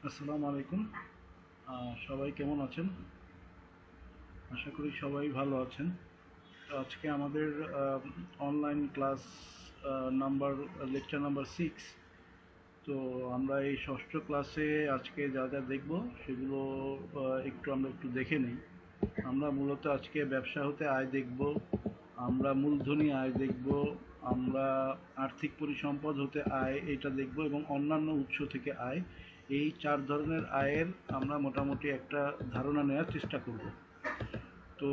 আসসালামু আলাইকুম। সবাই কেমন আছেন? আশা করি সবাই ভালো আছেন। তো আজকে আমাদের online class number lecture number 6। তো আমরা এই ষষ্ঠ ক্লাসে আজকে যা যা দেখব সেগুলো একটু দেখে নিই। আমরা মূলত আজকে ব্যবসা হতে আয় দেখব, আমরা মূলধনী আয় দেখব, আমরা আর্থিক পরিসম্পদ হতে আয় এটা দেখব এবং অন্যান্য উৎস থেকে আয়। এই 4 ধরনের আয়ের আমরা মোটামুটি একটা ধারণা নেওয়ার চেষ্টা করব। তো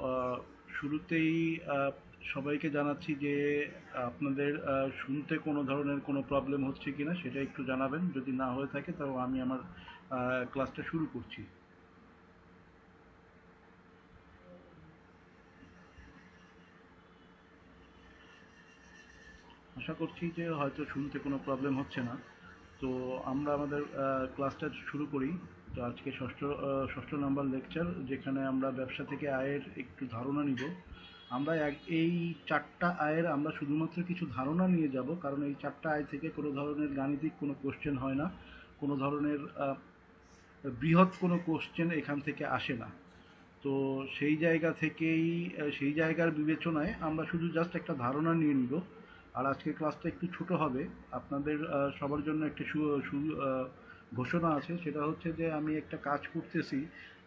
আহ, শুরুতেই আহ, সবাইকে জানাচ্ছি যে আপনাদের শুনতে কোনো ধরনের কোনো প্রবলেম হচ্ছে কিনা সেটা একটু জানাবেন। যদি না হয়ে থাকে তাহলে আমি আমার ক্লাসটা শুরু করছি। আশা করছি যে হয়তো শুনতে কোনো প্রবলেম হচ্ছে না। তো আমরা আমাদের ক্লাসটা শুরু করি। তো আজকে ষষ্ঠ নাম্বার লেকচার, যেখানে আমরা ব্যবসা থেকে আয়ের একটু ধারণা নিব। আমরা এই 4টা আয়ের আমরা শুধুমাত্র কিছু ধারণা নিয়ে যাব, কারণ এই 4টা আয় থেকে কোনো ধরনের গাণিতিক কোনো কোশ্চেন হয় না, কোনো ধরনের বৃহৎ কোনো কোশ্চেন এখান থেকে আসে না। তো সেই জায়গা থেকেই সেই জায়গার বিবেচনায় আমরা শুধু জাস্ট একটা ধারণা নিয়ে নিব। আর আজকের ক্লাসটা একটু ছোট হবে। আপনাদের সবার জন্য একটা ঘোষণা আছে, সেটা হচ্ছে যে আমি একটা কাজ করতেছি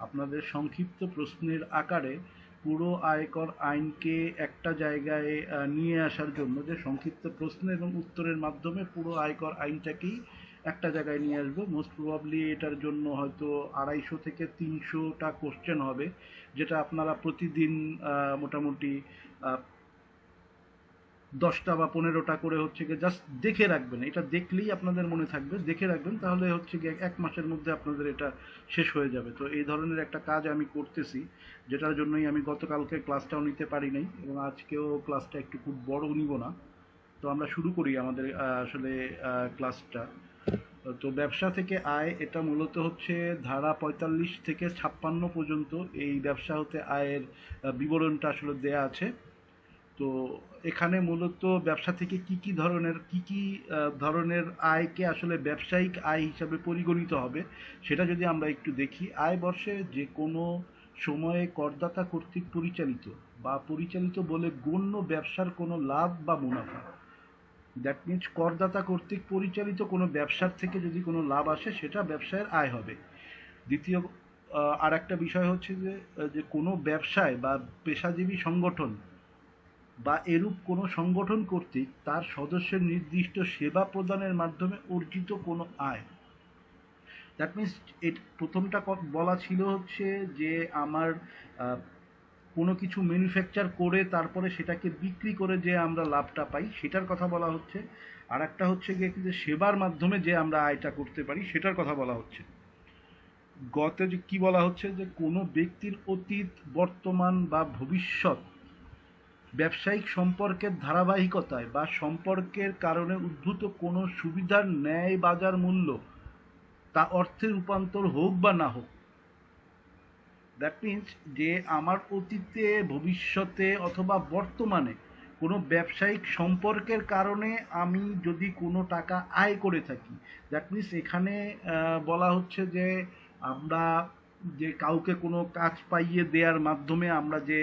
আপনাদের সংক্ষিপ্ত প্রশ্নের আকারে পুরো আয়কর আইনকে একটা জায়গায় নিয়ে আসার জন্য, যে সংক্ষিপ্ত প্রশ্ন এবং উত্তরের মাধ্যমে পুরো আয়কর আইনটাকেই একটা জায়গায় নিয়ে আসবো। মোস্ট প্রবাবলি এটার জন্য হয়তো 250 থেকে 300টা কোশ্চেন হবে, যেটা আপনারা প্রতিদিন মোটামুটি 10টা বা 15টা করে হচ্ছে গিয়ে জাস্ট দেখে রাখবেন। এটা দেখলেই আপনাদের মনে থাকবে, দেখে রাখবেন, তাহলে হচ্ছে গিয়ে 1 মাসের মধ্যে আপনাদের এটা শেষ হয়ে যাবে। তো এই ধরনের একটা কাজ আমি করতেছি, যেটার জন্যই আমি গতকালকে ক্লাসটাও নিতে পারি নাই এবং আজকেও ক্লাসটা একটু খুব বড় নিব না। তো আমরা শুরু করি আমাদের আসলে ক্লাসটা। তো ব্যবসা থেকে আয় এটা মূলত হচ্ছে ধারা 45 থেকে 56 পর্যন্ত এই ব্যবসা হতে আয়ের বিবরণটা আসলে দেয়া আছে। তো এখানে মূলত ব্যবসা থেকে কি কি ধরনের আয়কে আসলে ব্যবসায়িক আয় হিসাবে পরিগণিত হবে সেটা যদি আমরা একটু দেখি। আয় বর্ষে যে কোনো সময়ে করদাতা কর্তৃক পরিচালিত বা পরিচালিত বলে গণ্য ব্যবসার কোনো লাভ বা মুনাফা, দ্যাট মিনস করদাতা কর্তৃক পরিচালিত কোনো ব্যবসার থেকে যদি কোনো লাভ আসে সেটা ব্যবসায়ের আয় হবে। দ্বিতীয় আর একটা বিষয় হচ্ছে যে যে কোনো ব্যবসায় বা পেশাজীবী সংগঠন বা এরূপ কোনো সংগঠন কর্তৃক তার সদস্যের নির্দিষ্ট সেবা প্রদানের মাধ্যমে অর্জিত কোনো আয়। দ্যাট মিনস প্রথমটা বলা ছিল হচ্ছে যে আমার আহ, কোনো কিছু ম্যানুফ্যাকচার করে তারপরে সেটাকে বিক্রি করে যে আমরা লাভটা পাই সেটার কথা বলা হচ্ছে। আর একটা হচ্ছে গিয়ে কিন্তু সেবার মাধ্যমে যে আমরা আয়টা করতে পারি সেটার কথা বলা হচ্ছে। গতে যে কি বলা হচ্ছে যে কোনো ব্যক্তির অতীত, বর্তমান বা ভবিষ্যৎ ব্যবসায়িক সম্পর্কের ধারাবাহিকতায় বা সম্পর্কের কারণে উদ্ভূত কোনো সুবিধার ন্যায় বাজার মূল্য তা অর্থে রূপান্তর হোক বা না হোক। দ্যাট মিন্স যে আমার অতীতে, ভবিষ্যতে অথবা বর্তমানে কোনো ব্যবসায়িক সম্পর্কের কারণে আমি যদি কোনো টাকা আয় করে থাকি, দ্যাট মিন্স এখানে বলা হচ্ছে যে আমরা যে কাউকে কোনো কাজ পাইয়ে দেওয়ার মাধ্যমে আমরা যে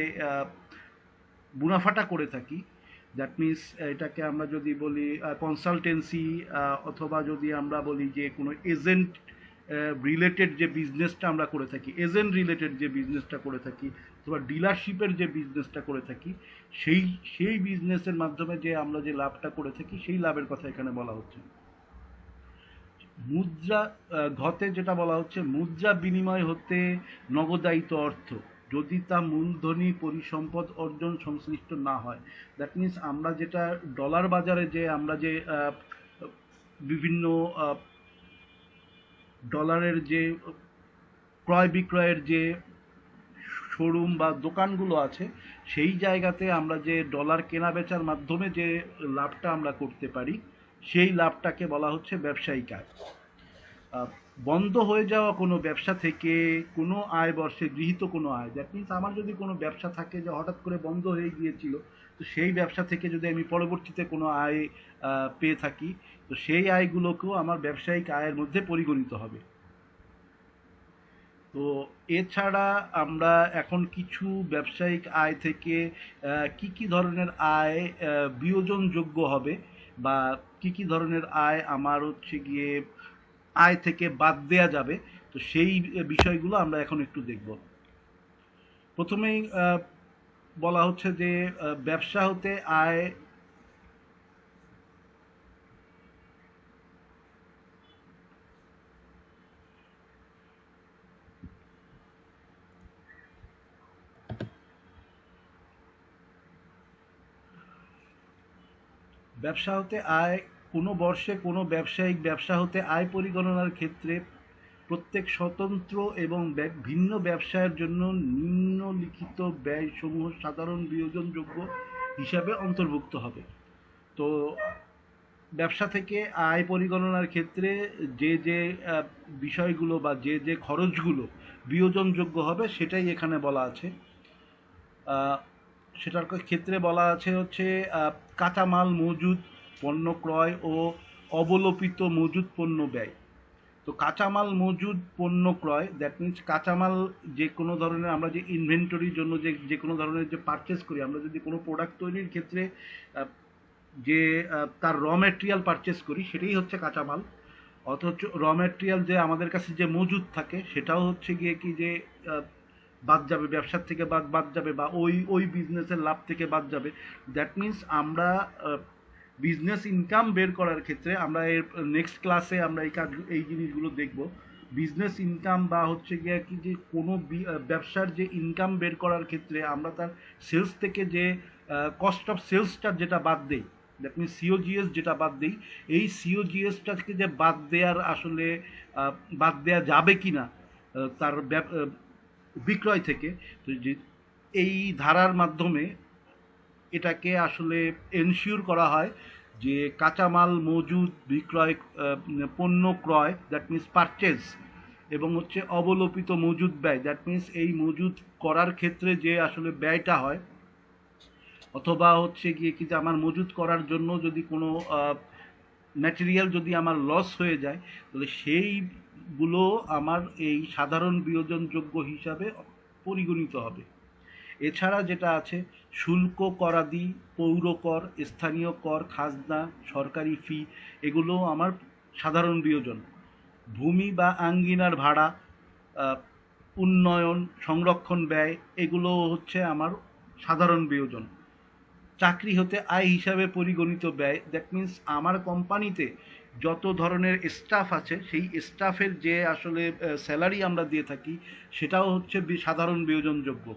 মুনাফাটা করে থাকি, দ্যাট মিন্স এটাকে আমরা যদি বলি কনসালটেন্সি, অথবা যদি আমরা বলি যে কোনো এজেন্ট রিলেটেড যে বিজনেসটা আমরা করে থাকি, এজেন্ট রিলেটেড যে বিজনেসটা করে থাকি, অথবা ডিলারশিপের যে বিজনেসটা করে থাকি, সেই সেই বিজনেসের মাধ্যমে যে আমরা যে লাভটা করে থাকি সেই লাভের কথা এখানে বলা হচ্ছে। মুদ্রা ঘতে যেটা বলা হচ্ছে, মুদ্রা বিনিময় হতে নগদায়িত অর্থ যদি তা মূলধনী পরিসম্পদ অর্জন সংশ্লিষ্ট না হয়। দ্যাট মিন্স আমরা যেটা ডলার বাজারে যে আমরা যে বিভিন্ন ডলারের যে ক্রয় বিক্রয়ের যে শোরুম বা দোকানগুলো আছে, সেই জায়গাতে আমরা যে ডলার কেনা বেচার মাধ্যমে যে লাভটা আমরা করতে পারি সেই লাভটাকে বলা হচ্ছে ব্যবসায়িক আয়। আহ, বন্ধ হয়ে যাওয়া কোনো ব্যবসা থেকে কোনো আয় বর্ষে গৃহীত কোনো আয়, দ্যাট মিনস আমার যদি কোনো ব্যবসা থাকে যে হঠাৎ করে বন্ধ হয়ে গিয়েছিল, তো সেই ব্যবসা থেকে যদি আমি পরবর্তীতে কোনো আয় পেয়ে থাকি, তো সেই আয়গুলোকেও আমার ব্যবসায়িক আয়ের মধ্যে পরিগণিত হবে। তো এছাড়া আমরা এখন কিছু ব্যবসায়িক আয় থেকে কি কি ধরনের আয় বিয়োজনযোগ্য হবে, বা কি কি ধরনের আয় আমার হচ্ছে গিয়ে আয় থেকে বাদ দেয়া যাবে, তো সেই বিষয়গুলো আমরা এখন একটু দেখব। প্রথমেই বলা হচ্ছে যে ব্যবসা হতে আয়, ব্যবসা হতে আয় কোনো বর্ষে কোনো ব্যবসায়িক ব্যবসা হতে আয় পরিগণনার ক্ষেত্রে প্রত্যেক স্বতন্ত্র এবং ভিন্ন ব্যবসায়ের জন্য নিম্নলিখিত ব্যয়সমূহ সাধারণ বিয়োজনযোগ্য হিসাবে অন্তর্ভুক্ত হবে। তো ব্যবসা থেকে আয় পরিগণনার ক্ষেত্রে যে যে বিষয়গুলো বা যে যে খরচগুলো বিয়োজনযোগ্য হবে সেটাই এখানে বলা আছে। সেটার ক্ষেত্রে বলা আছে হচ্ছে কাঁচামাল মজুদ, পণ্য ক্রয় ও অবলোপিত মজুদ পণ্য ব্যয়। তো কাঁচামাল মজুদ পণ্য ক্রয়, দ্যাট মিনস কাঁচামাল যে কোনো ধরনের আমরা যে ইনভেন্টরির জন্য যে যে কোনো ধরনের যে পারচেস করি, আমরা যদি কোনো প্রোডাক্ট তৈরির ক্ষেত্রে যে তার র ম্যাটেরিয়াল পারচেস করি সেটাই হচ্ছে কাঁচামাল। অথচ র ম্যাটেরিয়াল যে আমাদের কাছে যে মজুদ থাকে সেটাও হচ্ছে গিয়ে কি যে বাদ যাবে, ব্যবসার থেকে বাদ বাদ যাবে, বা ওই ওই বিজনেসের লাভ থেকে বাদ যাবে। দ্যাট মিনস আমরা বিজনেস ইনকাম বের করার ক্ষেত্রে আমরা এর নেক্সট ক্লাসে আমরা এই জিনিসগুলো দেখব। বিজনেস ইনকাম বা হচ্ছে গিয়ে কি যে কোনো ব্যবসার যে ইনকাম বের করার ক্ষেত্রে আমরা তার সেলস থেকে যে কস্ট অফ সেলসটা যেটা বাদ দেই, দ্যাট মিনস সিওজিএস যেটা বাদ দিই, এই সিওজিএসটা থেকে যে বাদ দেওয়ার আসলে বাদ দেওয়া যাবে কি না তার বিক্রয় থেকে, তো যে এই ধারার মাধ্যমে এটাকে আসলে এনশিওর করা হয় যে কাঁচামাল মজুদ, বিক্রয়, পণ্য ক্রয়, দ্যাট মিনস পারচেজ, এবং হচ্ছে অবলোপিত মজুদ ব্যয়, দ্যাট মিনস এই মজুদ করার ক্ষেত্রে যে আসলে ব্যয়টা হয়, অথবা হচ্ছে গিয়ে কি যে আমার মজুদ করার জন্য যদি কোনো ম্যাটেরিয়াল যদি আমার লস হয়ে যায়, তাহলে সেইগুলো আমার এই সাধারণ বিয়োজনযোগ্য হিসাবে পরিগণিত হবে। এছাড়া যেটা আছে শুল্ক, করাদি, পৌর কর, স্থানীয় কর, খাজনা, সরকারি ফি, এগুলো আমার সাধারণ বিয়োজন। ভূমি বা আঙ্গিনার ভাড়া, উন্নয়ন, সংরক্ষণ ব্যয়, এগুলো হচ্ছে আমার সাধারণ বিয়োজন। চাকরি হতে আয় হিসাবে পরিগণিত ব্যয়, দ্যাট মিন্স আমার কোম্পানিতে যত ধরনের স্টাফ আছে সেই স্টাফের যে আসলে স্যালারি আমরা দিয়ে থাকি সেটাও হচ্ছে সাধারণ বিয়োজনযোগ্য।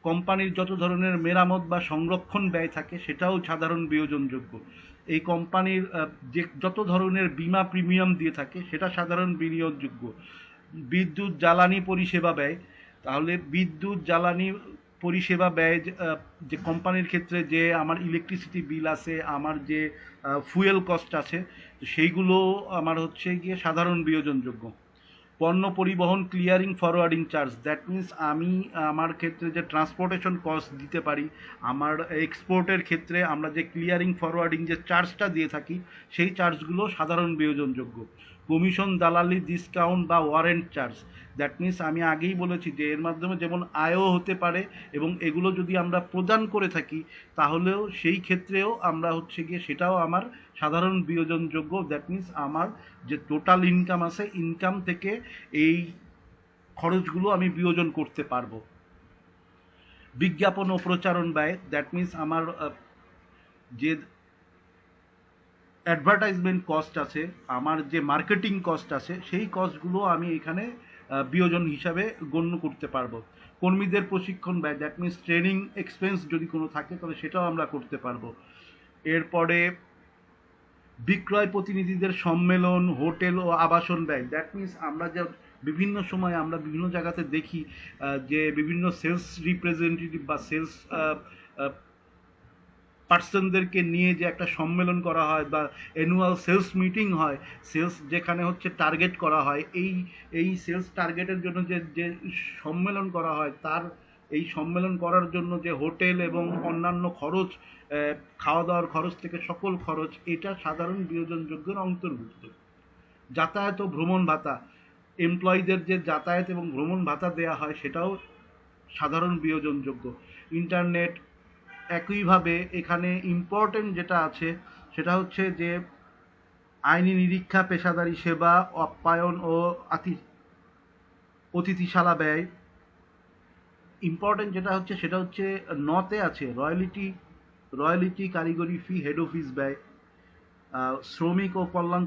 কোম্পানির যত ধরনের মেরামত বা সংরক্ষণ ব্যয় থাকে সেটাও সাধারণ বিয়োজনযোগ্য। এই কোম্পানির যে যত ধরনের বীমা প্রিমিয়াম দিয়ে থাকে সেটা সাধারণ বিনিয়োগযোগ্য। বিদ্যুৎ জ্বালানি পরিষেবা ব্যয়, তাহলে বিদ্যুৎ জ্বালানি পরিষেবা ব্যয় যে কোম্পানির ক্ষেত্রে যে আমার ইলেকট্রিসিটি বিল আছে, আমার যে ফুয়েল কস্ট আছে, সেইগুলো আমার হচ্ছে গিয়ে সাধারণ বিয়োজনযোগ্য। পণ্য পরিবহন, clearing, forwarding charge, that means আমি আমার ক্ষেত্রে যে ট্রান্সপোর্টেশন কস্ট দিতে পারি, আমার এক্সপোর্টের ক্ষেত্রে আমরা যে ক্লিয়ারিং ফরওয়ার্ডিং যে চার্জটা দিয়ে থাকি সেই চার্জগুলো সাধারণ বিয়োজনযোগ্য। কমিশন, দালালি, ডিসকাউন্ট বা ওয়ারেন্ট চার্জ, দ্যাট মিন্স আমি আগেই বলেছি যে এর মাধ্যমে যেমন আয়ও হতে পারে এবং এগুলো যদি আমরা প্রদান করে থাকি তাহলেও সেই ক্ষেত্রেও আমরা হচ্ছে গিয়ে সেটাও আমার সাধারণ বিয়োজনযোগ্য। দ্যাট মিন্স আমার যে টোটাল ইনকাম আছে, ইনকাম থেকে এই খরচগুলো আমি বিয়োজন করতে পারবো। বিজ্ঞাপন ও প্রচারণ ব্যয়, দ্যাট মিন্স আমার যে অ্যাডভার্টাইজমেন্ট কস্ট আছে, আমার যে মার্কেটিং কস্ট আছে, সেই কস্টগুলো আমি এখানে বিয়োজন হিসাবে গণ্য করতে পারবো। কর্মীদের প্রশিক্ষণ ব্যয়, দ্যাট মিন্স ট্রেনিং এক্সপেন্স যদি কোনো থাকে তাহলে সেটাও আমরা করতে পারবো। এরপরে বিক্রয় প্রতিনিধিদের সম্মেলন, হোটেল ও আবাসন ব্যয়, দ্যাট মিন্স আমরা যে বিভিন্ন সময় আমরা বিভিন্ন জায়গাতে দেখি যে বিভিন্ন সেলস রিপ্রেজেন্টেটিভ বা সেলস পার্সনদেরকে নিয়ে যে একটা সম্মেলন করা হয় বা অ্যানুয়াল সেলস মিটিং হয়, সেলস যেখানে হচ্ছে টার্গেট করা হয়, এই সেলস টার্গেটের জন্য যে যে সম্মেলন করা হয়, তার এই সম্মেলন করার জন্য যে হোটেল এবং অন্যান্য খরচ, খাওয়া দাওয়ার খরচ থেকে সকল খরচ, এটা সাধারণ বিয়োজনযোগ্যের অন্তর্ভুক্ত। যাতায়াত ও ভ্রমণ ভাতা, এমপ্লয়ীদের যে যাতায়াত এবং ভ্রমণ ভাতা দেওয়া হয় সেটাও সাধারণ বিয়োজনযোগ্য। ইন্টারনেট একইভাবে এখানে ইম্পর্টেন্ট যেটা আছে সেটা হচ্ছে যে আইনি নিরীক্ষা, পেশাদারী সেবা, আপ্যায়ন ও অতিথিশালা ব্যয়। ইম্পর্টেন্ট যেটা হচ্ছে সেটা হচ্ছে নতে আছে রয়্যালিটি, কারিগরি ফি, হেড অফিস ব্যয়। শ্রমিক ও কল্যাণ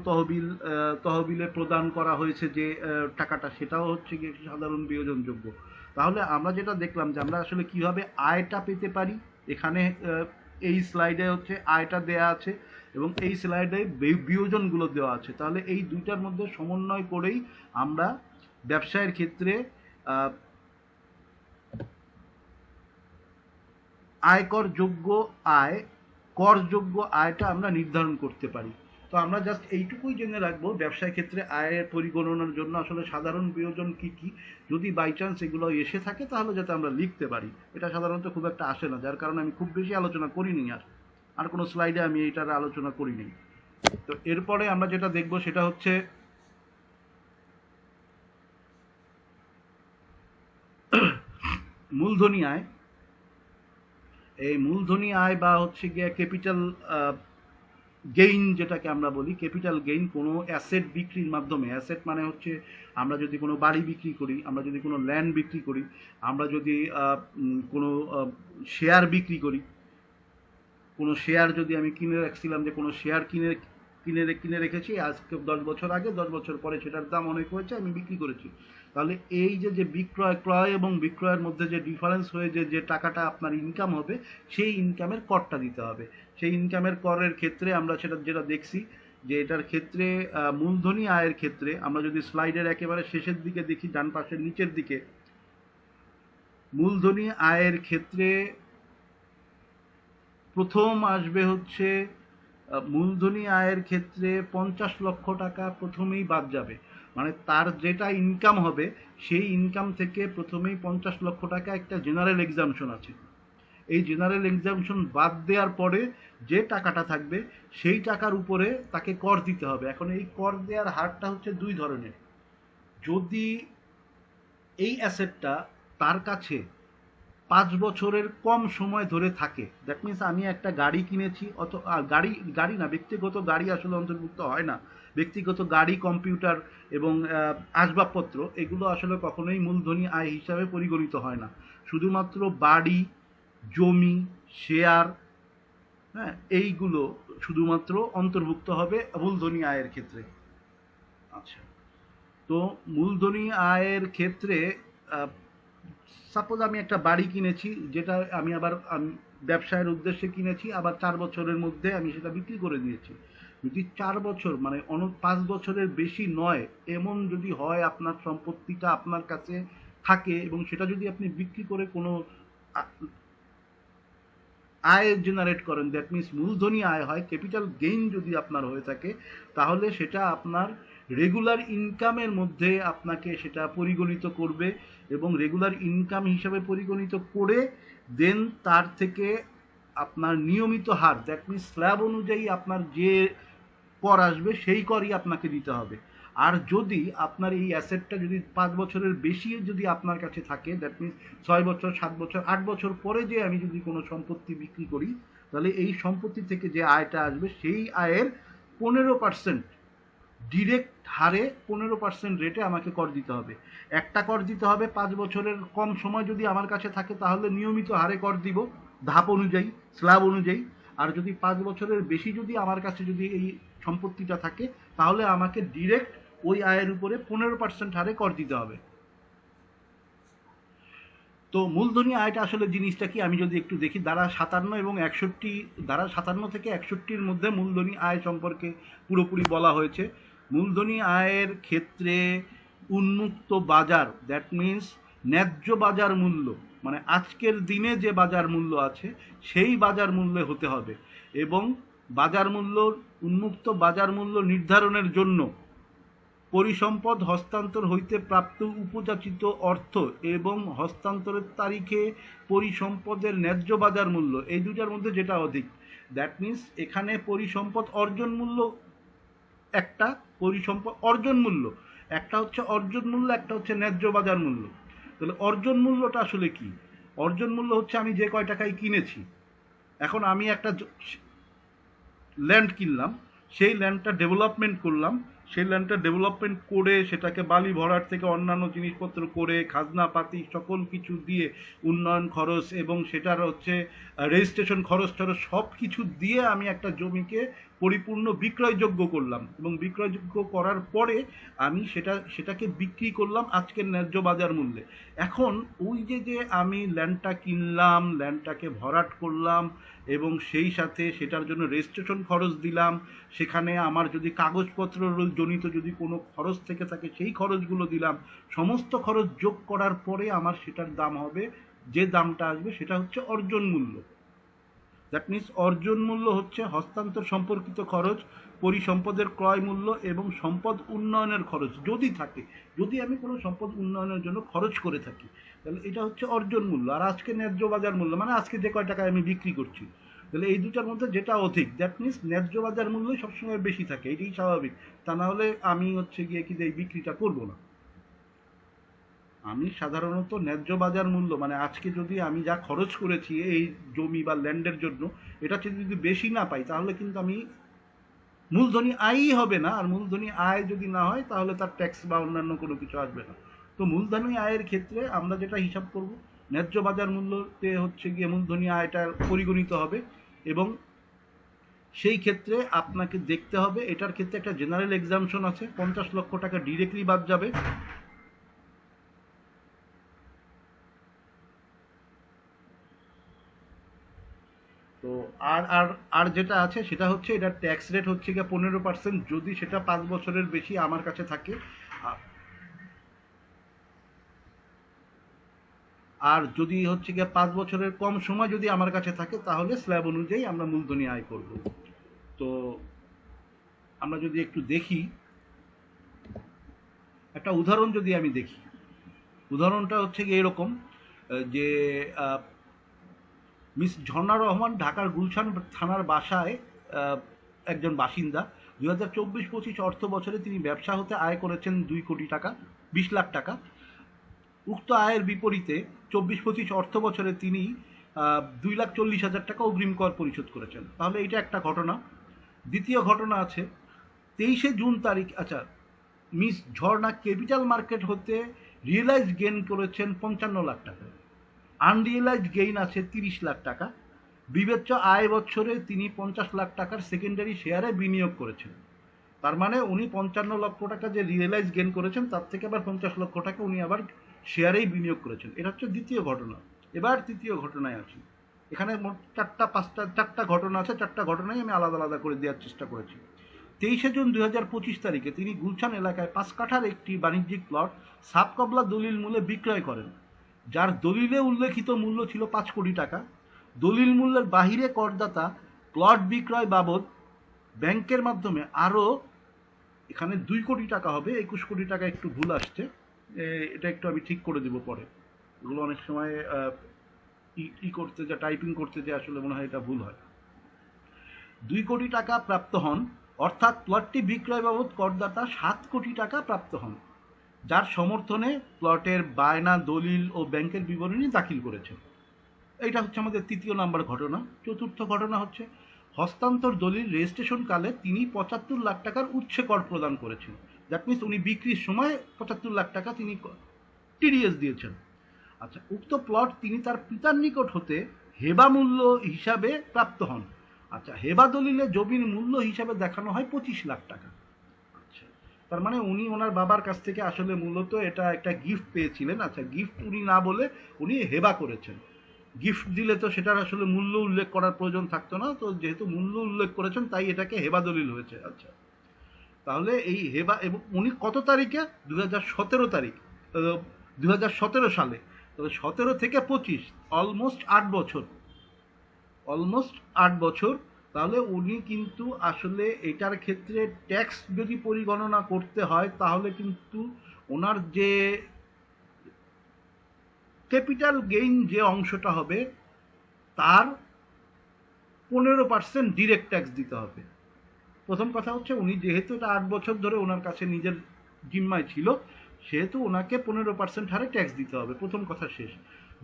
তহবিলে প্রদান করা হয়েছে যে টাকাটা, সেটাও হচ্ছে গিয়ে সাধারণ বিয়োজনযোগ্য। তাহলে আমরা যেটা দেখলাম যে আমরা আসলে কিভাবে আয়টা পেতে পারি, এখানে এই স্লাইডে হচ্ছে আয়টা দেয়া আছে এবং এই স্লাইডে বিয়োজনগুলো দেওয়া আছে। তাহলে এই দুইটার মধ্যে সমন্বয় করেই আমরা ব্যবসায়ের ক্ষেত্রে আয়করযোগ্য আয়, করযোগ্য আয়টা আমরা নির্ধারণ করতে পারি। তো আমরা জাস্ট এইটুকুই জেনে রাখবো ব্যবসায় ক্ষেত্রে আয়ের পরিগণনার জন্য আসলে সাধারণ বিয়োজন কি কি, যদি বাই চান্স এগুলো এসে থাকে তাহলে যাতে আমরা লিখতে পারি। এটা সাধারণত খুব একটা আসে না, যার কারণে আমি খুব বেশি আলোচনা করিনি, আর কোনো স্লাইডে আমি এইটার আলোচনা করিনি। তো এরপরে আমরা যেটা দেখব সেটা হচ্ছে মূলধনী আয়। এই মূলধনী আয় বা হচ্ছে গিয়ে ক্যাপিটাল গেইন যেটাকে আমরা বলি, ক্যাপিটাল গেইন কোনো অ্যাসেট বিক্রির মাধ্যমে। অ্যাসেট মানে হচ্ছে আমরা যদি কোনো বাড়ি বিক্রি করি, আমরা যদি কোনো ল্যান্ড বিক্রি করি, আমরা যদি কোনো শেয়ার বিক্রি করি, কোনো শেয়ার যদি আমি কিনে রাখছিলাম, যে কোনো শেয়ার কিনে রেখেছি আজকে 10 বছর আগে, 10 বছর পরে সেটার দাম অনেক হয়েছে, আমি বিক্রি করেছি। তাহলে এই যে ক্রয় এবং বিক্রয়ের মধ্যে যে ডিফারেন্স হয়ে যে টাকাটা আপনার ইনকাম হবে, সেই ইনকামের করটা দিতে হবে। সেই ইনকামের করের ক্ষেত্রে আমরা যেটা দেখছি যে এটার ক্ষেত্রে মূলধনী আয়ের ক্ষেত্রে আমরা যদি স্লাইডের একেবারে শেষের দিকে দেখি, ডান পাশের নিচের দিকে, মূলধনী আয়ের ক্ষেত্রে প্রথম আসবে হচ্ছে মূলধনী আয়ের ক্ষেত্রে 50 লক্ষ টাকা প্রথমেই বাদ যাবে। মানে তার যেটা ইনকাম হবে সেই ইনকাম থেকে প্রথমেই 50 লক্ষ টাকা একটা জেনারেল এক্সাম্পশন আছে। এই জেনারেল এক্সাম্পশন বাদ দেওয়ার পরে যে টাকাটা থাকবে সেই টাকার উপরে তাকে কর দিতে হবে। এখন এই কর দেওয়ার হারটা হচ্ছে দুই ধরনের। যদি এই অ্যাসেটটা তার কাছে 5 বছরের কম সময় ধরে থাকে, দ্যাট মিনস আমি একটা গাড়ি কিনেছি, গাড়ি না, ব্যক্তিগত গাড়ি আসলে অন্তর্ভুক্ত হয় না। ব্যক্তিগত গাড়ি, কম্পিউটার এবং আসবাবপত্র এগুলো আসলে কখনোই মূলধনী আয় হিসাবে পরিগণিত হয় না। শুধুমাত্র বাড়ি, জমি, শেয়ার, হ্যাঁ, এইগুলো শুধুমাত্র অন্তর্ভুক্ত হবে মূলধনী আয়ের ক্ষেত্রে। আচ্ছা, তো মূলধনী আয়ের ক্ষেত্রে সাপোজ আমি একটা বাড়ি কিনেছি, যেটা আমি আবার ব্যবসায়ের উদ্দেশ্যে কিনেছি, আবার 4 বছরের মধ্যে আমি সেটা বিক্রি করে দিয়েছি। যদি 4 বছর মানে 5 বছরের বেশি নয় এমন যদি হয় আপনার সম্পত্তিটা আপনার কাছে থাকে এবং সেটা যদি আপনি বিক্রি করে কোনো আয় জেনারেট করেন, দ্যাট মিনস মূলধনী আয় হয়, ক্যাপিটাল গেইন যদি আপনার হয়ে থাকে, তাহলে সেটা আপনার রেগুলার ইনকামের মধ্যে আপনাকে সেটা পরিগণিত করবে এবং রেগুলার ইনকাম হিসাবে পরিগণিত করে দেন তার থেকে আপনার নিয়মিত হার, দ্যাট মিনস স্ল্যাব অনুযায়ী আপনার যে কর আসবে সেই করই আপনাকে দিতে হবে। আর যদি আপনার এই অ্যাসেটটা যদি 5 বছরের বেশি যদি আপনার কাছে থাকে, দ্যাট মিনস 6 বছর, 7 বছর, 8 বছর পরে যে আমি যদি কোনো সম্পত্তি বিক্রি করি, তাহলে এই সম্পত্তি থেকে যে আয়টা আসবে সেই আয়ের 15% ডিরেক্ট হারে, 15% রেটে আমাকে কর দিতে হবে। একটা কর দিতে হবে 5 বছরের কম সময় যদি আমার কাছে থাকে, তাহলে নিয়মিত হারে কর দিব ধাপ অনুযায়ী, স্ল্যাব অনুযায়ী। আর যদি 5 বছরের বেশি যদি আমার কাছে যদি এই সম্পত্তিটা থাকে, তাহলে আমাকে ডিরেক্ট ওই আয়ের উপরে 15% হারে কর দিতে হবে। তো মূলধনী আয়টা আসলে জিনিসটা কি, আমি যদি একটু দেখি, ধারা 57 এবং 61, ধারা 57 থেকে 61-র মধ্যে মূলধনী আয় সম্পর্কে পুরোপুরি বলা হয়েছে। মূলধনী আয়ের ক্ষেত্রে উন্মুক্ত বাজার, দ্যাট মিনস ন্যায্য বাজার মূল্য, মানে আজকের দিনে যে বাজার মূল্য আছে সেই বাজার মূল্যে হতে হবে এবং বাজার মূল্য, উন্মুক্ত বাজার মূল্য নির্ধারণের জন্য পরিসম্পদ হস্তান্তর হইতে প্রাপ্ত উপযাচিত অর্থ এবং হস্তান্তরের তারিখে পরিসম্পদের ন্যায্য বাজার মূল্য, এই দুটার মধ্যে যেটা অধিক, দ্যাট মিনস এখানে পরিসম্পদ অর্জন মূল্য একটা, পরিসম্পদ অর্জন মূল্য একটা হচ্ছে অর্জন মূল্য, একটা হচ্ছে ন্যায্য বাজার মূল্য। তাহলে অর্জন মূল্যটা আসলে কি? অর্জন মূল্য হচ্ছে আমি যে কয় টাকায় কিনেছি, এখন আমি একটা ল্যান্ড কিনলাম, সেই ল্যান্ডটা ডেভেলপমেন্ট করলাম, সেই ল্যান্ডটা ডেভেলপমেন্ট করে সেটাকে বালি ভরাট থেকে অন্যান্য জিনিসপত্র করে খাজনা পাতি সকল কিছু দিয়ে উন্নয়ন খরচ এবং সেটার হচ্ছে রেজিস্ট্রেশন খরচ টরচ সব কিছু দিয়ে আমি একটা জমিকে পরিপূর্ণ বিক্রয়যোগ্য করলাম, এবং বিক্রয়যোগ্য করার পরে আমি সেটাকে বিক্রি করলাম আজকের ন্যায্য বাজার মূল্যে। এখন ওই যে আমি ল্যান্ডটা কিনলাম, ল্যান্ডটাকে ভরাট করলাম এবং সেই সাথে সেটার জন্য রেজিস্ট্রেশন খরচ দিলাম, সেখানে আমার যদি কাগজপত্র জনিত যদি কোনো খরচ থেকে থাকে সেই খরচগুলো দিলাম, সমস্ত খরচ যোগ করার পরে আমার সেটার দাম হবে, যে দামটা আসবে সেটা হচ্ছে অর্জন মূল্য। দ্যাট মিনস অর্জন মূল্য হচ্ছে হস্তান্তর সম্পর্কিত খরচ, পরিসম্পদের ক্রয় মূল্য এবং সম্পদ উন্নয়নের খরচ যদি থাকে, যদি আমি কোনো সম্পদ উন্নয়নের জন্য খরচ করে থাকি, তাহলে এটা হচ্ছে অর্জন মূল্য। আর আজকে ন্যায্য বাজার মূল্য মানে আজকে যে কয় টাকায় আমি বিক্রি করছি, তাহলে এই দুটার মধ্যে যেটা অধিক, দ্যাট মিনস ন্যায্য বাজার মূল্যই সবসময় বেশি থাকে, এটাই স্বাভাবিক। তা না হলে আমি হচ্ছে গিয়ে কি এই বিক্রিটা করবো না। আমি সাধারণত ন্যায্য বাজার মূল্য মানে আজকে যদি আমি যা খরচ করেছি এই জমি বা ল্যান্ডের জন্য, এটা যদি বেশি না পাই তাহলে কিন্তু আমি মূলধনী আয়ই হবে না, আর মূলধনী আয় যদি না হয় তাহলে তার ট্যাক্স বা অন্যান্য কোনো কিছু আসবে না। তো মূলধনী আয়ের ক্ষেত্রে আমরা যেটা হিসাব করব, ন্যায্য বাজার মূল্যতে হচ্ছে গিয়ে মূলধনী আয়টা পরিগণিত হবে, এবং সেই ক্ষেত্রে আপনাকে দেখতে হবে, এটার ক্ষেত্রে একটা জেনারেল এক্সামশন আছে, 50 লক্ষ টাকা ডিরেক্টলি বাদ যাবে। তো আর আর আর যেটা আছে সেটা হচ্ছে এটার ট্যাক্স রেট হচ্ছে গিয়ে 15%, যদি সেটা 5 বছরের বেশি আমার কাছে থাকে। আর যদি হচ্ছে গিয়ে 5 বছরের কম সময় যদি আমার কাছে থাকে তাহলে স্ল্যাব অনুযায়ী আমরা মূলধনী আয় করব। তো আমরা যদি একটু দেখি, একটা উদাহরণ যদি আমি দেখি, উদাহরণটা হচ্ছে গিয়ে এরকম যে মিস ঝর্ণা রহমান ঢাকার গুলশান থানার বাসায় একজন বাসিন্দা। 2024-25 অর্থ বছরে তিনি ব্যবসা হতে আয় করেছেন 2 কোটি টাকা, 20 লাখ টাকা। উক্ত আয়ের বিপরীতে 24-25 অর্থ বছরে তিনি 2,40,000 টাকা অগ্রিম কর পরিশোধ করেছেন। তাহলে এটা একটা ঘটনা। দ্বিতীয় ঘটনা আছে 23শে জুন তারিখ। আচ্ছা, মিস ঝর্ণা ক্যাপিটাল মার্কেট হতে রিয়েলাইজ গেইন করেছেন 55 লাখ টাকা, আনরিয়েলাইজড গেইন আছে 30 লাখ টাকা। বিবেচ্য আয় বছরে তিনি 50 লাখ টাকার সেকেন্ডারি শেয়ারে বিনিয়োগ করেছেন। তার মানে উনি 55 লক্ষ টাকা যে রিয়েলাইজ গেইন করেছেন তার থেকে আবার 50 লক্ষ টাকা উনি আবার শেয়ারেই বিনিয়োগ করেছেন। এটা হচ্ছে দ্বিতীয় ঘটনা। এবার তৃতীয় ঘটনায় আসি। এখানে মোট চারটা ঘটনা আছে, চারটা ঘটনাই আমি আলাদা আলাদা করে দেওয়ার চেষ্টা করেছি। 23শে জুন 2025 তারিখে তিনি গুলশান এলাকায় 5 কাঠার একটি বাণিজ্যিক প্লট সাবকবলা দলিল মূল্যে বিক্রয় করেন, যার দলিলে উল্লেখিত মূল্য ছিল 5 কোটি টাকা। দলিল মূল্যের বাহিরে করদাতা প্লট বিক্রয় বাবদ ব্যাংকের মাধ্যমে আরও, এখানে 2 কোটি টাকা হবে, 21 কোটি টাকা একটু ভুল আসছে, এটা একটু আমি ঠিক করে দেব পরে। এগুলো অনেক সময় করতে যা টাইপিং করতে যে আসলে মনে হয় এটা ভুল হয়। 2 কোটি টাকা প্রাপ্ত হন, অর্থাৎ প্লটটি বিক্রয় বাবদ করদাতা 7 কোটি টাকা প্রাপ্ত হন, যার সমর্থনে প্লটের বায়না দলিল ও ব্যাংকের বিবরণী দাখিল করেছেন। এইটা হচ্ছে আমাদের তৃতীয় নাম্বার ঘটনা। চতুর্থ ঘটনা হচ্ছে হস্তান্তর দলিল রেজিস্ট্রেশন কালে তিনি 75 লাখ টাকার উচ্ছে কর প্রদান করেছেন। দ্যাট মিনস উনি বিক্রির সময় 75 লাখ টাকা তিনি টিডিএস দিয়েছেন। আচ্ছা, উক্ত প্লট তিনি তার পিতার নিকট হতে হেবা মূল্য হিসাবে প্রাপ্ত হন। আচ্ছা, হেবা দলিলে জমির মূল্য হিসাবে দেখানো হয় 25 লাখ টাকা। আচ্ছা, তার মানে উনি ওনার বাবার কাছ থেকে আসলে মূলত এটা একটা গিফট পেয়েছিলেন। আচ্ছা, গিফট উনি না বলে উনি হেবা করেছেন। গিফট দিলে তো সেটার আসলে মূল্য উল্লেখ করার প্রয়োজন থাকতো না, তো যেহেতু মূল্য উল্লেখ করেছেন তাই এটাকে হেবা দলিল হয়েছে। আচ্ছা, তাহলে এই হেবা, এবং উনি কত তারিখে? 2017 তারিখ, 2017 সালে। তবে 17 থেকে 25 অলমোস্ট 8 বছর, অলমোস্ট 8 বছর। তাহলে উনি কিন্তু আসলে এটার ক্ষেত্রে ট্যাক্স যদি পরিগণনা করতে হয় তাহলে কিন্তু ওনার যে ক্যাপিটাল গেইন যে অংশটা হবে তার 15% ডিরেক্ট ট্যাক্স দিতে হবে। প্রথম কথা হচ্ছে উনি যেহেতু এটা 8 বছর ধরে ওনার কাছে নিজের জিম্মায় ছিল, সেহেতু ওনাকে 15% হারে ট্যাক্স দিতে হবে। প্রথম কথা শেষ।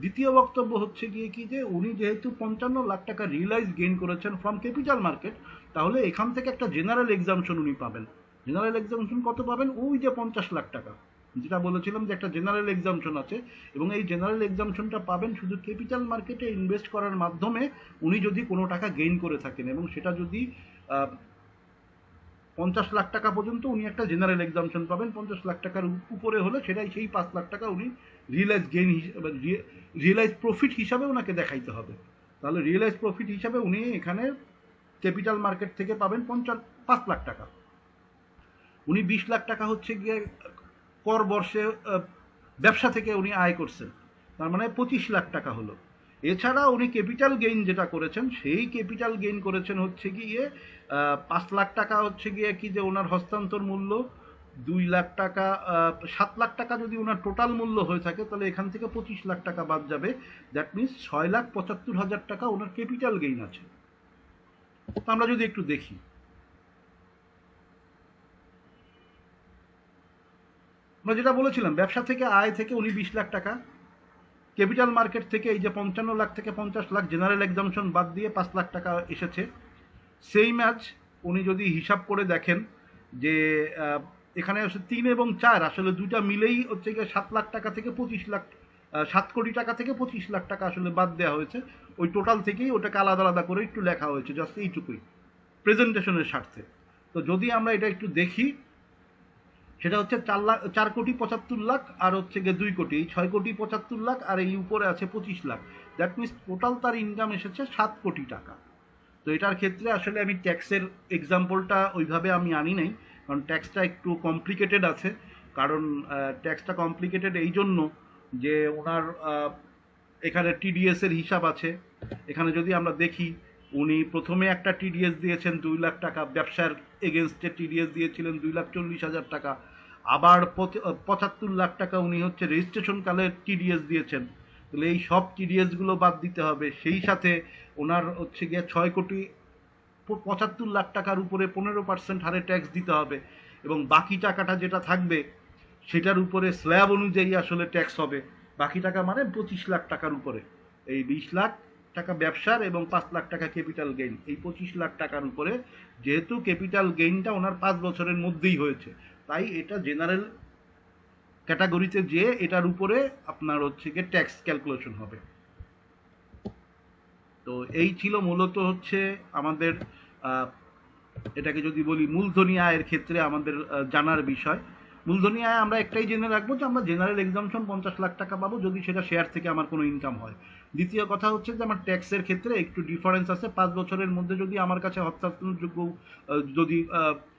দ্বিতীয় বক্তব্য হচ্ছে গিয়ে কি, যে উনি যেহেতু 55 লাখ টাকা রিয়েলাইজ গেইন করেছেন ফ্রম ক্যাপিটাল মার্কেট, তাহলে এখান থেকে একটা জেনারেল এক্সামশন উনি পাবেন। জেনারেল এক্সামশন কত পাবেন? ওই যে 50 লাখ টাকা, যেটা বলেছিলাম যে একটা জেনারেল এক্সামশন আছে, এবং এই জেনারেল এক্সামশনটা পাবেন শুধু ক্যাপিটাল মার্কেটে ইনভেস্ট করার মাধ্যমে উনি যদি কোনো টাকা গেইন করে থাকেন, এবং সেটা যদি 50 লাখ টাকা পর্যন্ত উনি একটা জেনারেল এক্সামশন পাবেন। 50 লাখ টাকার উপরে হলে সেটাই সেই 5 লাখ টাকা উনি রিয়েলাইজ গেইন হিসাবে, রিয়েলাইজ প্রফিট হিসাবে ওনাকে দেখাইতে হবে। তাহলে রিয়েলাইজ প্রফিট হিসাবে উনি এখানে ক্যাপিটাল মার্কেট থেকে পাবেন 5 লাখ টাকা। উনি 20 লাখ টাকা হচ্ছে গিয়ে কর বর্ষে ব্যবসা থেকে উনি আয় করছেন, তার মানে 25 লাখ টাকা হলো। এছাড়া উনি ক্যাপিটাল গেইন যেটা করেছেন, সেই ক্যাপিটাল গেইন করেছেন হচ্ছে গিয়ে 5 লাখ টাকা হচ্ছে গিয়ে কি, যে ওনার হস্তান্তর মূল্য 2 লাখ টাকা, 7 লাখ টাকা যদি ওনার টোটাল মূল্য হয়ে থাকে, তাহলে এখান থেকে 25 লাখ টাকা বাদ যাবে। দ্যাট মিনস 6,75,000 টাকা ওনার ক্যাপিটাল গেইন আছে। তো আমরা যদি একটু দেখি, আমরা যেটা বলেছিলাম, ব্যবসা থেকে আয় থেকে উনি 20 লাখ টাকা, ক্যাপিটাল মার্কেট থেকে এই যে 55 লাখ থেকে 50 লাখ জেনারেল এক্সামশন বাদ দিয়ে 5 লাখ টাকা এসেছে। সেই ম্যাচ উনি যদি হিসাব করে দেখেন যে এখানে হচ্ছে 3 এবং 4 আসলে দুইটা মিলেই হচ্ছে গিয়ে 7 লাখ টাকা থেকে 25 লাখ, 7 কোটি টাকা থেকে 25 লাখ টাকা আসলে বাদ দেওয়া হয়েছে। ওই টোটাল থেকেই ওটাকে আলাদা আলাদা করে একটু লেখা হয়েছে, জাস্ট এইটুকুই প্রেজেন্টেশনের স্বার্থে। তো যদি আমরা এটা একটু দেখি, সেটা হচ্ছে 4,75,00,000 আর হচ্ছে গিয়ে 2 কোটি, এই 6,75,00,000 আর এই উপরে আছে 25 লাখ। দ্যাট মিনস টোটাল তার ইনকাম এসেছে 7 কোটি টাকা। তো এটার ক্ষেত্রে আসলে আমি ট্যাক্সের এক্সাম্পলটা ওইভাবে আমি আনি নাই, কারণ ট্যাক্সটা একটু কমপ্লিকেটেড আছে। কারণ ট্যাক্সটা কমপ্লিকেটেড এই জন্য যে ওনার এখানে টিডিএস এর হিসাব আছে। এখানে যদি আমরা দেখি, উনি প্রথমে একটা টিডিএস দিয়েছেন 2 লাখ টাকা, ব্যবসার এগেনস্টে টিডিএস দিয়েছিলেন 2,40,000 টাকা। আবার 75 লাখ টাকা উনি হচ্ছে রেজিস্ট্রেশন কালে টিডিএস দিয়েছেন। তাহলে এই সব টিডিএসগুলো বাদ দিতে হবে। সেই সাথে ওনার হচ্ছে গিয়ে 6,75,00,000 টাকার উপরে 15% হারে ট্যাক্স দিতে হবে, এবং বাকি টাকাটা যেটা থাকবে সেটার উপরে স্ল্যাব অনুযায়ী আসলে ট্যাক্স হবে। বাকি টাকা মানে 25 লাখ টাকার উপরে, এই 20 লাখ টাকা ব্যবসার এবং 5 লাখ টাকা ক্যাপিটাল গেইন, এই 25 লাখ টাকার উপরে যেহেতু ক্যাপিটাল গেইনটা ওনার 5 বছরের মধ্যেই হয়েছে, তাই এটা জেনারেল ক্যাটাগরিতে যে এটার উপরে আপনার হচ্ছে গিয়ে ট্যাক্স ক্যালকুলেশন হবে। তো এই ছিল মূলত হচ্ছে আমাদের এটাকে যদি বলি মূলধনী আয়ের ক্ষেত্রে আমাদের জানার বিষয়। মূলধনী আয় আমরা একটাই জেনে রাখবো যে আমরা জেনারেল এক্সামশন 50 লাখ টাকা পাবো যদি সেটা শেয়ার থেকে আমার কোনো ইনকাম হয়। দ্বিতীয় কথা হচ্ছে যে আমার ট্যাক্সের ক্ষেত্রে একটু ডিফারেন্স আছে। 5 বছরের মধ্যে যদি আমার কাছে হস্তান্তরযোগ্য যদি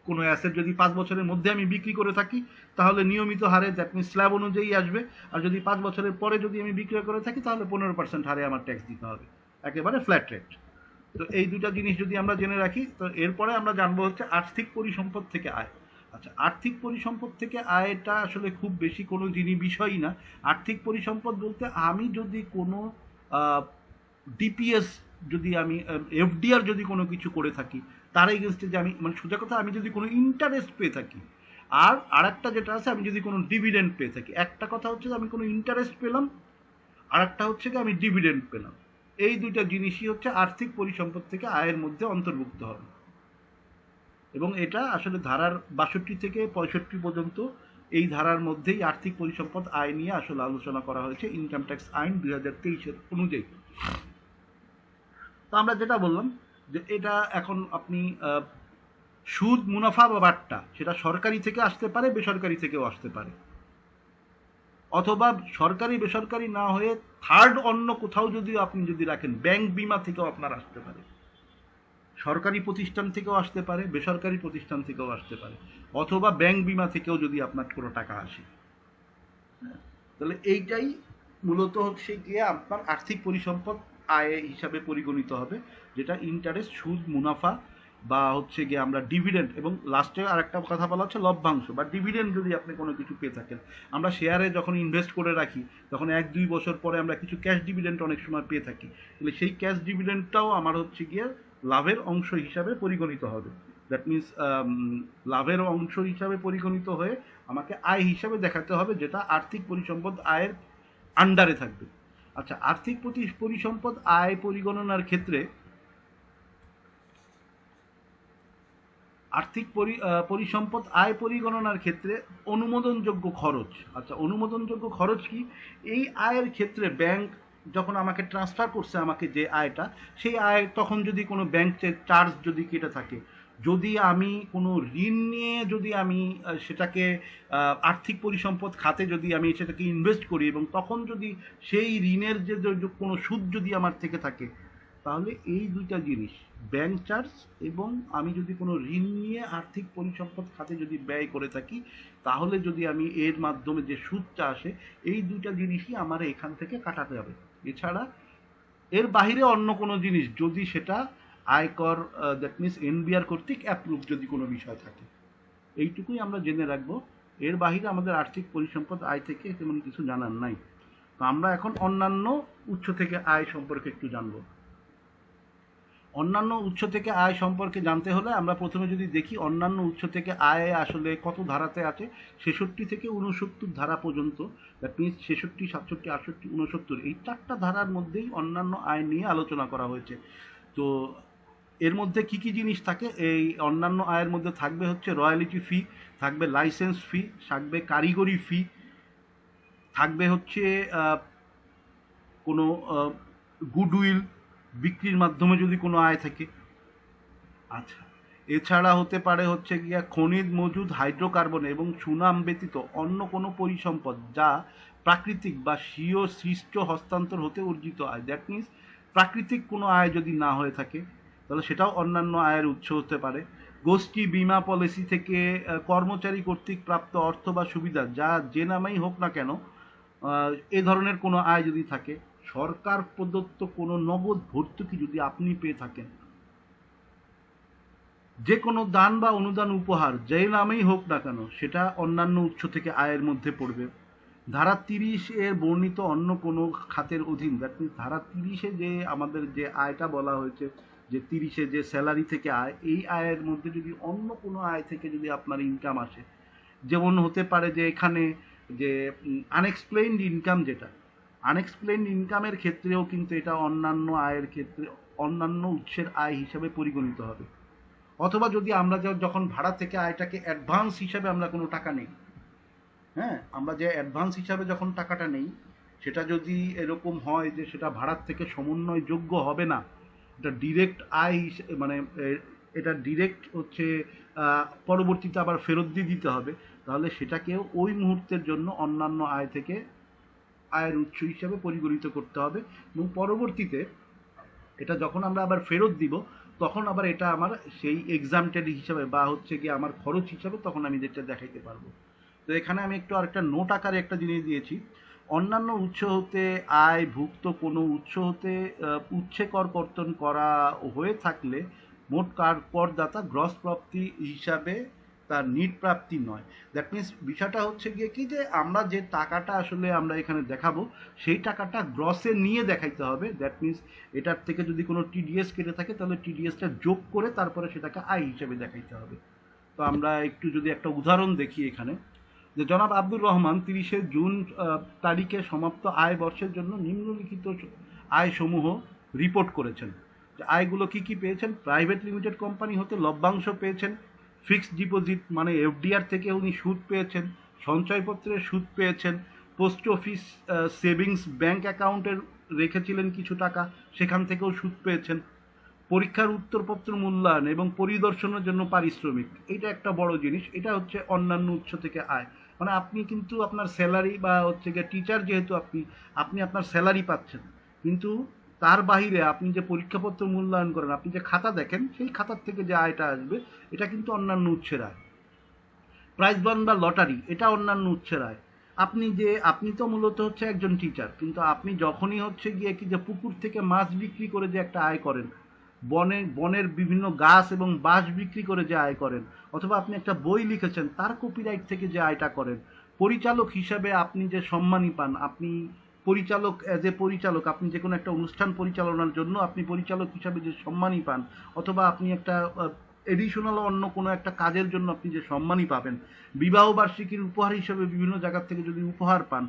কোনো অ্যাসেট যদি 5 বছরের মধ্যে আমি বিক্রি করে থাকি, তাহলে নিয়মিত হারে দ্যাট মিনস স্ল্যাব অনুযায়ী আসবে। আর যদি 5 বছরের পরে যদি আমি বিক্রয় করে থাকি, তাহলে 15% হারে আমার ট্যাক্স দিতে হবে, একেবারে ফ্ল্যাট রেট। তো এই দুটা জিনিস যদি আমরা জেনে রাখি, তো এরপরে আমরা জানবো হচ্ছে আর্থিক পরিসম্পদ থেকে আয়। আচ্ছা, আর্থিক পরিসম্পদ থেকে আয়টা আসলে খুব বেশি কোনো বিষয়ই না। আর্থিক পরিসম্পদ বলতে আমি যদি কোনো ডিপিএস, যদি আমি এফডিআর যদি কোনো কিছু করে থাকি, তার এগেনস্টে যে আমি, মানে সোজা কথা, আমি যদি কোনো ইন্টারেস্ট পেয়ে থাকি, আর আরেকটা যেটা আছে আমি যদি কোনো ডিভিডেন্ড পেয়ে থাকি। একটা কথা হচ্ছে যে আমি কোনো ইন্টারেস্ট পেলাম, আর একটা হচ্ছে যে আমি ডিভিডেন্ড পেলাম। এই দুইটা জিনিসই হচ্ছে আর্থিক পরিসম্পদ থেকে আয়ের মধ্যে অন্তর্ভুক্ত হবে, এবং এটা আসলে ধারার 62 থেকে 65 পর্যন্ত এই ধারার মধ্যেই আর্থিক পরিসম্পদ আয় নিয়ে আসলে আলোচনা করা হয়েছে ইনকাম ট্যাক্স আইন 2023 অনুযায়ী। তো আমরা যেটা বললাম যে এটা এখন আপনি সুদ, মুনাফা বা বাট্টা, সেটা সরকারি থেকে আসতে পারে, বেসরকারি থেকেও আসতে পারে, অথবা সরকারি বেসরকারি না হয়ে থার্ড অন্য কোথাও যদি আপনি যদি রাখেন, ব্যাংক বিমা থেকেও আপনার আসতে পারে, সরকারি প্রতিষ্ঠান থেকেও আসতে পারে, বেসরকারি প্রতিষ্ঠান থেকেও আসতে পারে, অথবা ব্যাংক বিমা থেকেও যদি আপনার কোনো টাকা আসে। তাহলে এইটাই মূলত হচ্ছে গিয়ে আপনার আর্থিক পরিসম্পদ আয় হিসাবে পরিগণিত হবে, যেটা ইন্টারেস্ট, সুদ, মুনাফা বা হচ্ছে গিয়ে আমরা ডিভিডেন্ড, এবং লাস্টে আরেকটা কথা বলা হচ্ছে লভ্যাংশ বা ডিভিডেন্ড যদি আপনি কোনো কিছু পেয়ে থাকেন। আমরা শেয়ারে যখন ইনভেস্ট করে রাখি, তখন 1-2 বছর পরে আমরা কিছু ক্যাশ ডিভিডেন্ড অনেক সময় পেয়ে থাকি, তাহলে সেই ক্যাশ ডিভিডেন্ডটাও আমার হচ্ছে গিয়ে লাভের অংশ হিসাবে পরিগণিত হবে। দ্যাট মিনস লাভের অংশ হিসাবে পরিগণিত হয়ে আমাকে আয় হিসাবে দেখাতে হবে, যেটা আর্থিক পরিসম্পদ আয়ের আন্ডারে থাকবে। আচ্ছা, আর্থিক পরিসম্পদ আয় পরিগণনার ক্ষেত্রে পরিসম্পদ আয় পরিগণনার ক্ষেত্রে অনুমোদনযোগ্য খরচ। আচ্ছা, অনুমোদনযোগ্য খরচ কি? এই আয়ের ক্ষেত্রে ব্যাংক যখন আমাকে ট্রান্সফার করছে আমাকে যে আয়টা, সেই আয় তখন যদি কোনো ব্যাংক চার্জ যদি কেটে থাকে, যদি আমি কোনো ঋণ নিয়ে যদি আমি সেটাকে আর্থিক পরিসম্পদ খাতে যদি আমি সেটাকে ইনভেস্ট করি এবং তখন যদি সেই ঋণের যে কোনো সুদ যদি আমার থেকে থাকে, তাহলে এই দুইটা জিনিস, ব্যাংক চার্জ এবং আমি যদি কোনো ঋণ নিয়ে আর্থিক পরিসম্পদ খাতে যদি ব্যয় করে থাকি, তাহলে যদি আমি এর মাধ্যমে যে সুদটা আসে, এই দুইটা জিনিসই আমার এখান থেকে কাটাতে হবে। এছাড়া এর বাহিরে অন্য কোনো জিনিস যদি সেটা আয়কর, দ্যাট মিনস এনবিআর কর্তৃক অ্যাপ্রুভ যদি কোনো বিষয় থাকে, এইটুকুই আমরা জেনে রাখবো। এর বাহিরে আমাদের আর্থিক পরিসম্পদ আয় থেকে তেমন কিছু জানার নাই। তো আমরা এখন অন্যান্য উৎস থেকে আয় সম্পর্কে একটু জানবো। অন্যান্য উৎস থেকে আয় সম্পর্কে জানতে হলে আমরা প্রথমে যদি দেখি অন্যান্য উৎস থেকে আয় আসলে কত ধারাতে আছে, 66 থেকে 69 ধারা পর্যন্ত, দ্যাট মিনস 66, 67, 68, 69, এই 4টা ধারার মধ্যেই অন্যান্য আয় নিয়ে আলোচনা করা হয়েছে। তো এর মধ্যে কি কি জিনিস থাকে? এই অন্যান্য আয়ের মধ্যে থাকবে হচ্ছে রয়্যালিটি ফি, থাকবে লাইসেন্স ফি, থাকবে কারিগরি ফি, থাকবে হচ্ছে কোনো গুডউইল বিক্রির মাধ্যমে যদি কোনো আয় থাকে। আচ্ছা, এছাড়া হতে পারে হচ্ছে গিয়া খনিজ মজুদ, হাইড্রোকার্বন এবং সুনাম ব্যতীত অন্য কোনো পরিসম্পদ যা প্রাকৃতিক বা স্বীয় সৃষ্ট হস্তান্তর হতে অর্জিত আয়। দ্যাট মিনস প্রাকৃতিক কোনো আয় যদি না হয়ে থাকে, তাহলে সেটাও অন্যান্য আয়ের উৎস হতে পারে। গোষ্ঠী বীমা পলিসি থেকে কর্মচারী কর্তৃক প্রাপ্ত অর্থ বা সুবিধা, যা যে নামেই হোক না কেন, এ ধরনের কোনো আয় যদি থাকে। সরকার প্রদত্ত কোনো নগদ ভর্তুকি যদি আপনি পেয়ে থাকেন, যে কোনো দান বা অনুদান, উপহার যে নামেই হোক না কেন, সেটা অন্যান্য উৎস থেকে আয়ের মধ্যে পড়বে। ধারা 30 এর বর্ণিত অন্য কোনো খাতের অধীন, দ্যাট মিনস ধারা 30-এ যে আমাদের যে আয়টা বলা হয়েছে, যে 30-এ যে স্যালারি থেকে আয়, এই আয়ের মধ্যে যদি অন্য কোনো আয় থেকে যদি আপনার ইনকাম আসে, যেমন হতে পারে যে এখানে যে আনএক্সপ্লেইনড ইনকাম, যেটা আনএক্সপ্লেইনড ইনকামের ক্ষেত্রেও কিন্তু এটা অন্যান্য আয়ের ক্ষেত্রে অন্যান্য উৎসের আয় হিসাবে পরিগণিত হবে। অথবা যদি আমরা যখন ভাড়া থেকে আয়টাকে অ্যাডভান্স হিসাবে আমরা কোনো টাকা নেই, হ্যাঁ, আমরা যে অ্যাডভান্স হিসাবে যখন টাকাটা নেই, সেটা যদি এরকম হয় যে সেটা ভাড়ার থেকে সমন্বয়যোগ্য হবে না, এটা ডিরেক্ট আয় মানে এটা ডিরেক্ট হচ্ছে পরবর্তীতে আবার ফেরত দিয়ে দিতে হবে, তাহলে সেটাকেও ওই মুহূর্তের জন্য অন্যান্য আয় থেকে আয়ের উৎস হিসাবে পরিগণিত করতে হবে। এবং পরবর্তীতে এটা যখন আমরা আবার ফেরত দিব, তখন আবার এটা আমার সেই এক্সামটেড হিসাবে বা হচ্ছে গিয়ে আমার খরচ হিসাবে তখন আমি যেটা দেখাইতে পারবো। তো এখানে আমি একটু আরেকটা নোট আকারে একটা জিনিস দিয়েছি। অন্যান্য উৎস হতে আয় ভুক্ত কোনো উৎস হতে উচ্ছে কর কর্তন করা হয়ে থাকলে মোট করদাতা গ্রস প্রাপ্তি হিসাবে তার নিট প্রাপ্তি নয়। দ্যাট মিনস বিষয়টা হচ্ছে গিয়ে কি, যে আমরা যে টাকাটা আসলে আমরা এখানে দেখাবো, সেই টাকাটা গ্রসে নিয়ে দেখাইতে হবে। দ্যাট মিনস এটার থেকে যদি কোনো টিডিএস কেটে থাকে, তাহলে টিডিএসটা যোগ করে তারপরে সেটাকে আয় হিসেবে দেখাইতে হবে। তো আমরা একটু যদি একটা উদাহরণ দেখি এখানে, যে জনাব আব্দুর রহমান 30শে জুন তারিখে সমাপ্ত আয় বর্ষের জন্য নিম্নলিখিত আয়সমূহ রিপোর্ট করেছেন। যে আয়গুলো কি কি পেয়েছেন: প্রাইভেট লিমিটেড কোম্পানি হতে লভ্যাংশ পেয়েছেন, ফিক্সড ডিপোজিট মানে এফডিআর থেকে উনি সুদ পেয়েছেন, সঞ্চয়পত্রের সুদ পেয়েছেন, পোস্ট অফিস সেভিংস ব্যাংক অ্যাকাউন্টের রেখেছিলেন কিছু টাকা, সেখান থেকেও সুদ পেয়েছেন, পরীক্ষার উত্তরপত্র মূল্যায়ন এবং পরিদর্শনের জন্য পারিশ্রমিক। এটা একটা বড় জিনিস, এটা হচ্ছে অন্যান্য উৎস থেকে আয়। মানে আপনি কিন্তু আপনার স্যালারি বা হচ্ছে গিয়ে টিচার, যেহেতু আপনি আপনি আপনার স্যালারি পাচ্ছেন, কিন্তু তার বাহিরে আপনি যে পরীক্ষাপত্র মূল্যায়ন করেন, আপনি যে খাতা দেখেন, সেই খাতার থেকে যে আয়টা আসবে, এটা কিন্তু অন্যান্য উৎসের আয়। প্রাইজ বন্ড বা লটারি, এটা অন্যান্য উৎসের আয়। আপনি তো মূলত হচ্ছে একজন টিচার, কিন্তু আপনি যখনই হচ্ছে গিয়ে কি যে পুকুর থেকে মাছ বিক্রি করে যে একটা আয় করেন, বনের বিভিন্ন গাছ এবং বাঁশ বিক্রি করে যে আয় করেন, অথবা আপনি একটা বই লিখেছেন তার কপিরাইট থেকে যে আয়টা করেন, পরিচালক হিসাবে আপনি যে সম্মানী পান, আপনি পরিচালক, অ্যাজ এ পরিচালক আপনি যে কোনো একটা অনুষ্ঠান পরিচালনার জন্য আপনি পরিচালক হিসাবে যে সম্মানই পান, অথবা আপনি একটা এডিশনাল অন্য কোনো একটা কাজের জন্য আপনি যে সম্মানই পাবেন, বিবাহ বার্ষিকীর উপহার হিসেবে বিভিন্ন জায়গা থেকে যদি উপহার পান,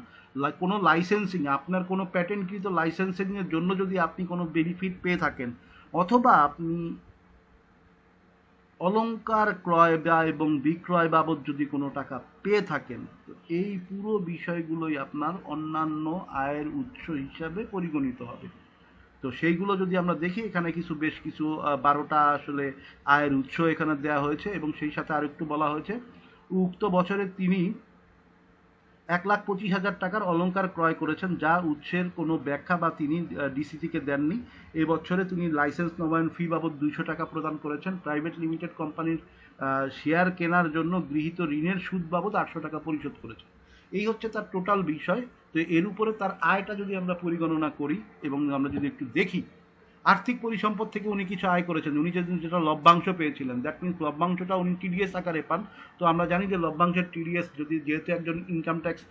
কোনো লাইসেন্সিং, আপনার কোনো প্যাটেন্টকৃত লাইসেন্সিংয়ের জন্য যদি আপনি কোনো বেনিফিট পেয়ে থাকেন, অথবা আপনি অলংকার ক্রয় ব্যয় এবং বিক্রয় বাবদ যদি কোনো টাকা পেয়ে থাকেন, তো এই পুরো বিষয়গুলোই আপনার অন্যান্য আয়ের উৎস হিসাবে পরিগণিত হবে। তো সেইগুলো যদি আমরা দেখি, এখানে বেশ কিছু 12টা আসলে আয়ের উৎস এখানে দেওয়া হয়েছে, এবং সেই সাথে আরেকটু বলা হয়েছে উক্ত বছরে তিনি 1,25,000 টাকার অলংকার ক্রয় করেছেন, যা উৎসের কোনো ব্যাখ্যা বা তিনি ডিসিসিকে দেননি। এই বছরে তিনি লাইসেন্স নবায়ন ফি বাবদ 200 টাকা প্রদান করেছেন। প্রাইভেট লিমিটেড কোম্পানির শেয়ার কেনার জন্য গৃহীত ঋণের সুদ বাবদ 800 টাকা পরিশোধ করেছেন। এই হচ্ছে তার টোটাল বিষয়। তো এর উপরে তার আয়টা যদি আমরা পরিগণনা করি এবং আমরা যদি একটু দেখি, আর্থিক পরিসম্পদ থেকে উনি কিছু আয় করেছেন, উনি যেটা লভ্যাংশ পেয়েছিলেন, দ্যাট মিনস লভ্যাংশটা উনি টিডিএস আকারে পান। তো আমরা জানি যে লভ্যাংশের টিডিএস যদি, যেহেতু একজন ইনকাম ট্যাক্স,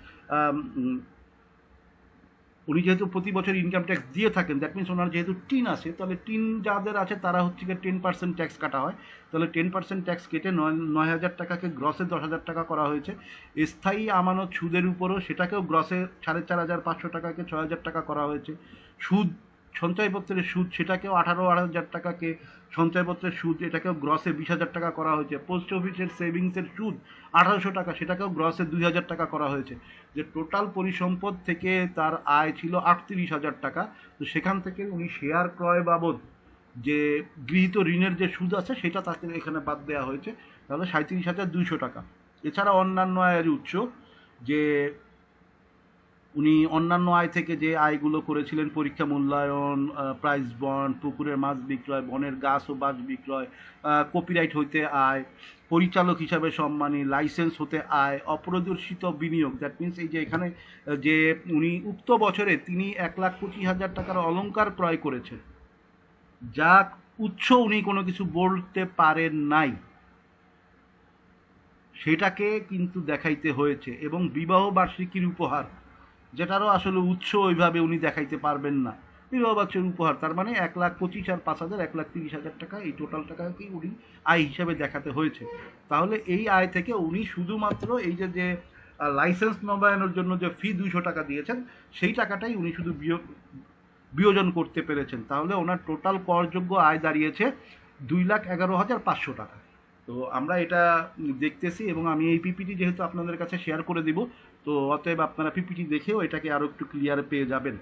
উনি যেহেতু প্রতি বছর ইনকাম ট্যাক্স দিয়ে থাকেন, দ্যাট মিনস ওনার যেহেতু টিন আছে, তাহলে টিন যাদের আছে তারা হচ্ছে গিয়ে 10% ট্যাক্স কাটা হয়। তাহলে 10% ট্যাক্স কেটে 9,000 টাকাকে গ্রসে 10,000 টাকা করা হয়েছে। স্থায়ী আমানত সুদের উপরও সেটাকেও গ্রসে 4,500 টাকাকে 6,000 টাকা করা হয়েছে। সুদ, সঞ্চয়পত্রের সুদ, সেটাকেও 18,000 টাকাকে সঞ্চয়পত্রের সুদ, এটাকেও গ্রসে 20,000 টাকা করা হয়েছে। পোস্ট অফিসের সেভিংসের সুদ 1,800 টাকা, সেটাকেও গ্রসে 2,000 টাকা করা হয়েছে। যে টোটাল পরিসম্পদ থেকে তার আয় ছিল 38,000 টাকা। তো সেখান থেকে উনি শেয়ার ক্রয় বাবদ যে গৃহীত ঋণের যে সুদ আছে সেটা তাকে এখানে বাদ দেওয়া হয়েছে, তাহলে 37,200 টাকা। এছাড়া অন্যান্য আয়ের উৎস, যে উনি অন্যান্য আয় থেকে যে আয়গুলো করেছিলেন, পরীক্ষা মূল্যায়ন, প্রাইজ বন্ড, পুকুরের মাছ বিক্রয়, বনের গাছ ও বাঁশ বিক্রয়, কপিরাইট হইতে আয়, পরিচালক হিসাবে সম্মানী, লাইসেন্স হতে আয়, অপ্রদর্শিত বিনিয়োগ, দ্যাট মিনস এই যে এখানে যে উনি উক্ত বছরে তিনি 1,25,000 টাকার অলংকার ক্রয় করেছেন, যা উৎস উনি কোনো কিছু বলতে পারেন নাই, সেটাকে কিন্তু দেখাইতে হয়েছে। এবং বিবাহ বার্ষিকীর উপহার, যেটারও আসলে উৎস ওইভাবে উনি দেখাইতে পারবেন না, বিবাহ বার্ষিকীর উপহার, তার মানে 1,25,000 আর 5,000 1,30,000 টাকা, এই টোটাল টাকাকেই উনি আয় হিসাবে দেখাতে হয়েছে। তাহলে এই আয় থেকে উনি শুধুমাত্র এই যে লাইসেন্স নবায়নের জন্য যে ফি 200 টাকা দিয়েছেন, সেই টাকাটাই উনি শুধু বিয়োজন করতে পেরেছেন। তাহলে ওনার টোটাল করযোগ্য আয় দাঁড়িয়েছে 2,11,500 টাকা। তো আমরা এটা দেখতেছি, এবং আমি এই পিপিটি যেহেতু আপনাদের কাছে শেয়ার করে দিব, তো অতএব আপনারা পিপিটি দেখেও এটাকে আরো একটু ক্লিয়ার পেয়ে যাবেন।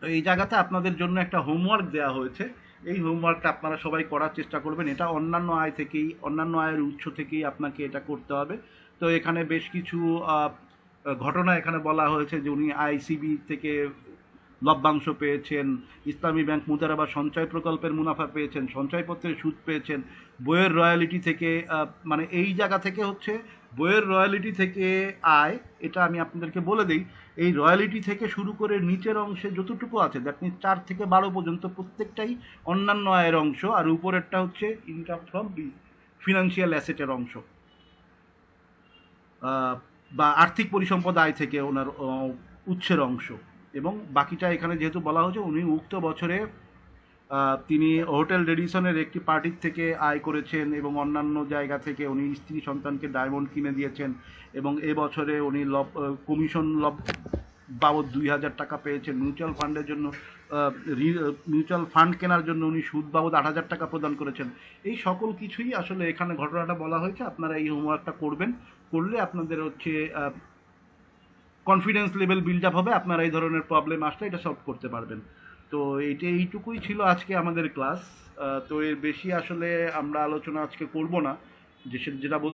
তো এই জায়গাতে আপনাদের জন্য একটা হোমওয়ার্ক দেওয়া হয়েছে, এই হোমওয়ার্কটা আপনারা সবাই করার চেষ্টা করবেন। এটা অন্যান্য আয় থেকেই, অন্যান্য আয়ের উৎস থেকেই আপনাকে এটা করতে হবে। তো এখানে বেশ কিছু ঘটনা এখানে বলা হয়েছে, যে উনি আইসিবি থেকে লভ্যাংশ পেয়েছেন, ইসলামী ব্যাংক মুদারাবা সঞ্চয় প্রকল্পের মুনাফা পেয়েছেন, সঞ্চয়পত্রের সুদ পেয়েছেন, বইয়ের রয়্যালিটি থেকে, মানে এই জায়গা থেকে হচ্ছে বইয়ের রয়্যালিটি থেকে আয়। এটা আমি আপনাদেরকে বলে দিই, এই রয়্যালিটি থেকে শুরু করে নিচের অংশে যতটুকু আছে, দ্যাট মিনস 4 থেকে 12 পর্যন্ত প্রত্যেকটাই অন্যান্য আয়ের অংশ, আর উপরেরটা হচ্ছে ইনকাম ফ্রম ফিনান্সিয়াল অ্যাসেটের অংশ, বা আর্থিক পরিসম্পদ আয় থেকে ওনার উৎসের অংশ। এবং বাকিটা এখানে যেহেতু বলা হয়েছে, উনি উক্ত বছরে তিনি হোটেল রেডিসনের একটি পার্টির থেকে আয় করেছেন, এবং অন্যান্য জায়গা থেকে উনি স্ত্রী সন্তানকে ডায়মন্ড কিনে দিয়েছেন, এবং এবছরে উনি কমিশন বাবদ 2,000 টাকা পেয়েছেন। মিউচুয়াল ফান্ডের জন্য, মিউচুয়াল ফান্ড কেনার জন্য উনি সুদ বাবদ 8,000 টাকা প্রদান করেছেন। এই সকল কিছুই আসলে এখানে ঘটনাটা বলা হয়েছে। আপনারা এই হোমওয়ার্কটা করবেন, করলে আপনাদের হচ্ছে কনফিডেন্স লেভেল বিল্ড আপ হবে, আপনারা এই ধরনের প্রবলেম আসলে এটা সলভ করতে পারবেন। তো এইটুকুই ছিল আজকে আমাদের ক্লাস। তো এর বেশি আসলে আমরা আলোচনা আজকে করব না, যেটা